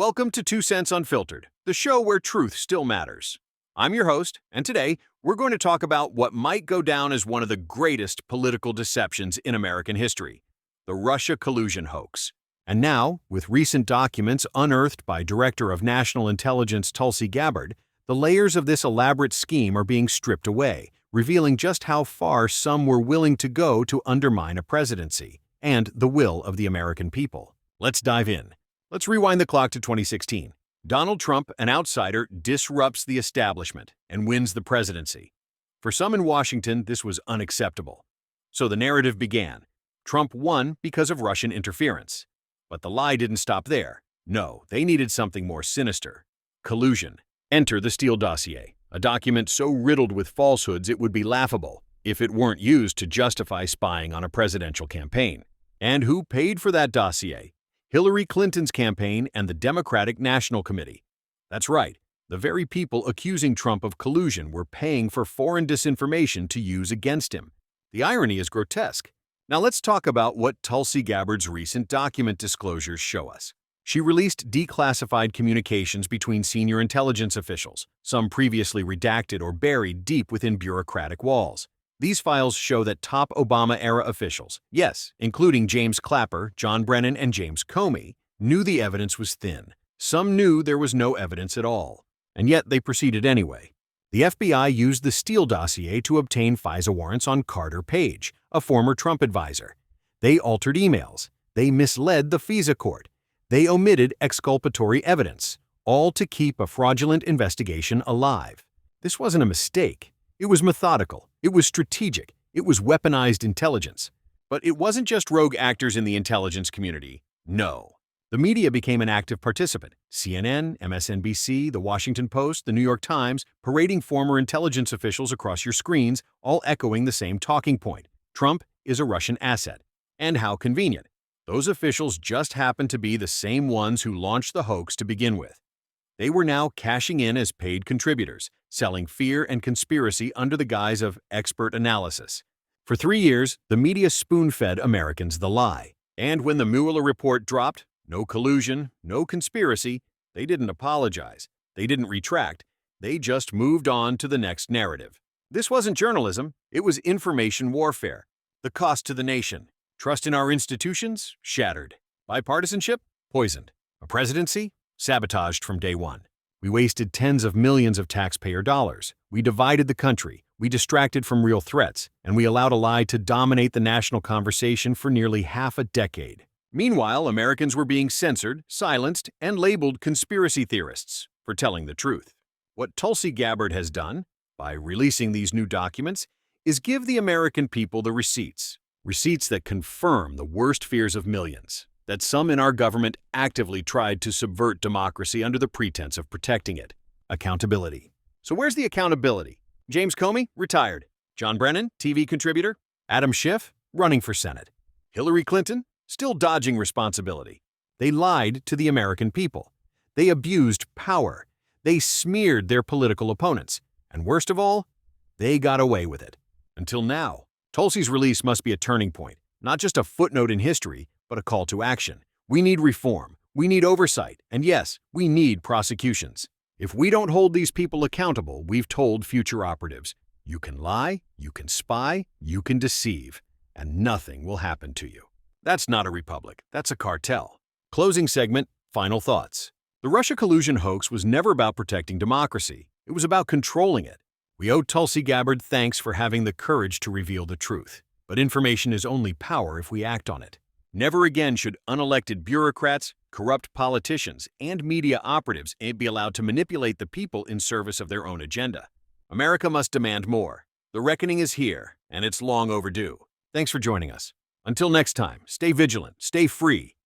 Welcome to 2 Cents Unfiltered, the show where truth still matters. I'm your host, and today we're going to talk about what might go down as one of the greatest political deceptions in American history, the Russia collusion hoax. And now, with recent documents unearthed by Director of National Intelligence Tulsi Gabbard, the layers of this elaborate scheme are being stripped away, revealing just how far some were willing to go to undermine a presidency and the will of the American people. Let's dive in. Let's rewind the clock to 2016. Donald Trump, an outsider, disrupts the establishment and wins the presidency. For some in Washington, this was unacceptable. So the narrative began. Trump won because of Russian interference. But the lie didn't stop there. No, they needed something more sinister. Collusion. Enter the Steele dossier, a document so riddled with falsehoods it would be laughable if it weren't used to justify spying on a presidential campaign. And who paid for that dossier? Hillary Clinton's campaign and the Democratic National Committee. That's right, the very people accusing Trump of collusion were paying for foreign disinformation to use against him. The irony is grotesque. Now let's talk about what Tulsi Gabbard's recent document disclosures show us. She released declassified communications between senior intelligence officials, some previously redacted or buried deep within bureaucratic walls. These files show that top Obama-era officials, yes, including James Clapper, John Brennan, and James Comey, knew the evidence was thin. Some knew there was no evidence at all, and yet they proceeded anyway. The FBI used the Steele dossier to obtain FISA warrants on Carter Page, a former Trump advisor. They altered emails. They misled the FISA court. They omitted exculpatory evidence, all to keep a fraudulent investigation alive. This wasn't a mistake. It was methodical. It was strategic. It was weaponized intelligence. But it wasn't just rogue actors in the intelligence community. No. The media became an active participant. CNN, MSNBC, The Washington Post, The New York Times, parading former intelligence officials across your screens, all echoing the same talking point. Trump is a Russian asset. And how convenient. Those officials just happened to be the same ones who launched the hoax to begin with. They were now cashing in as paid contributors, selling fear and conspiracy under the guise of expert analysis. For 3 years, the media spoon-fed Americans the lie. And when the Mueller report dropped, no collusion, no conspiracy, they didn't apologize. They didn't retract. They just moved on to the next narrative. This wasn't journalism. It was information warfare. The cost to the nation. Trust in our institutions? Shattered. Bipartisanship? Poisoned. A presidency? Sabotaged from day one. We wasted tens of millions of taxpayer dollars. We divided the country. We distracted from real threats. And we allowed a lie to dominate the national conversation for nearly half a decade. Meanwhile, Americans were being censored, silenced, and labeled conspiracy theorists for telling the truth. What Tulsi Gabbard has done, by releasing these new documents, is give the American people the receipts. Receipts that confirm the worst fears of millions. That some in our government actively tried to subvert democracy under the pretense of protecting it. Accountability. So where's the accountability? James Comey? Retired. John Brennan? TV contributor? Adam Schiff? Running for Senate. Hillary Clinton? Still dodging responsibility. They lied to the American people. They abused power. They smeared their political opponents. And worst of all, they got away with it. Until now. Tulsi's release must be a turning point, not just a footnote in history, but a call to action. We need reform. We need oversight. And yes, we need prosecutions. If we don't hold these people accountable, we've told future operatives, you can lie, you can spy, you can deceive, and nothing will happen to you. That's not a republic. That's a cartel. Closing segment, final thoughts. The Russia collusion hoax was never about protecting democracy. It was about controlling it. We owe Tulsi Gabbard thanks for having the courage to reveal the truth. But information is only power if we act on it. Never again should unelected bureaucrats, corrupt politicians, and media operatives be allowed to manipulate the people in service of their own agenda. America must demand more. The reckoning is here, and it's long overdue. Thanks for joining us. Until next time, stay vigilant, stay free,